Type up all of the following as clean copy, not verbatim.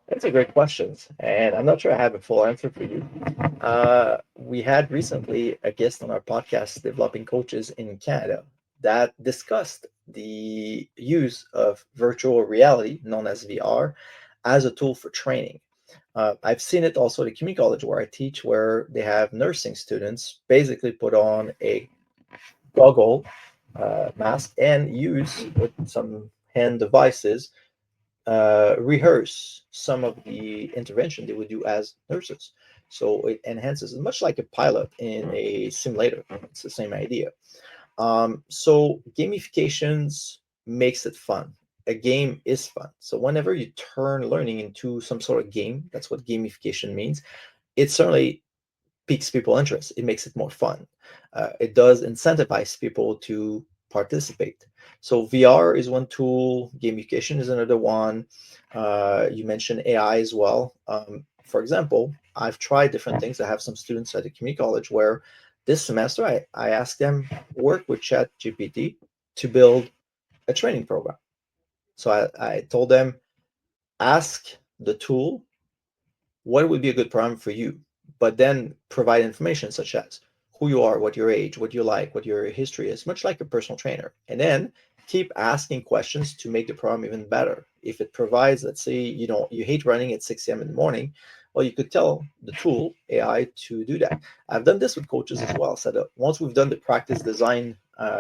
That's a great question, and I'm not sure I have a full answer for you. We had recently a guest on our podcast, Developing Coaches in Canada, that discussed the use of virtual reality, known as VR, as a tool for training. I've seen it also at a community college where I teach, where they have nursing students basically put on a goggle mask and use with some hand devices rehearse some of the intervention they would do as nurses. So it enhances, much like a pilot in a simulator. It's the same idea. So gamifications makes it fun. A game is fun. So whenever you turn learning into some sort of game, that's what gamification means. It certainly piques people interest. It makes it more fun. It does incentivize people to participate. So VR is one tool. Gamification is another one. You mentioned AI as well. For example, I've tried different things. I have some students at the community college where this semester I asked them work with Chat GPT to build a training program. So I told them ask the tool what would be a good program for you, but then provide information such as who you are, what your age, what you like, what your history is, much like a personal trainer. And then keep asking questions to make the program even better. If it provides, let's say you hate running at 6 a.m. in the morning, well, you could tell the tool AI to do that. I've done this with coaches as well. So that once we've done the practice design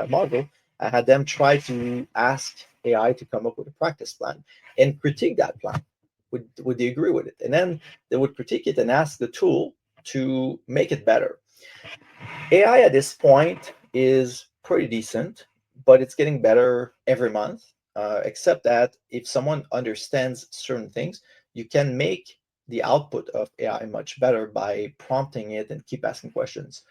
model, I had them try to ask AI to come up with a practice plan and critique that plan. Would they agree with it? And then they would critique it and ask the tool to make it better. AI at this point is pretty decent, but it's getting better every month. Except that if someone understands certain things, you can make the output of AI much better by prompting it and keep asking questions.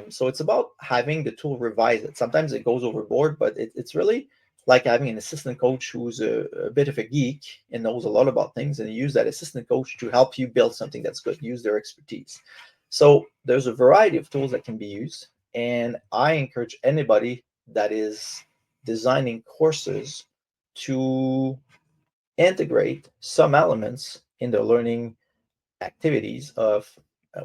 So it's about having the tool revise it. Sometimes it goes overboard, but it's really like having an assistant coach who's a bit of a geek and knows a lot about things, and you use that assistant coach to help you build something that's good, use their expertise. So there's a variety of tools that can be used, and I encourage anybody that is designing courses to integrate some elements in their learning activities of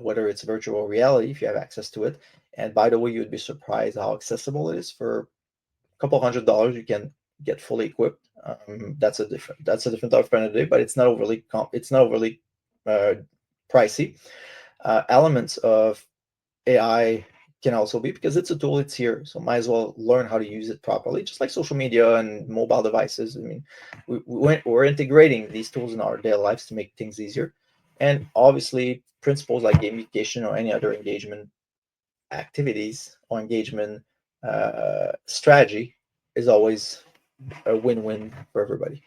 whether it's virtual reality, if you have access to it. And by the way, you would be surprised how accessible it is. For a couple $100, you can get fully equipped. That's a different topic for another day, but it's not overly uh, pricey. Elements of AI can also be, because it's a tool, it's here, so might as well learn how to use it properly, just like social media and mobile devices. I mean, we're integrating these tools in our daily lives to make things easier. And obviously, principles like gamification or any other engagement activities or engagement strategy is always a win-win for everybody.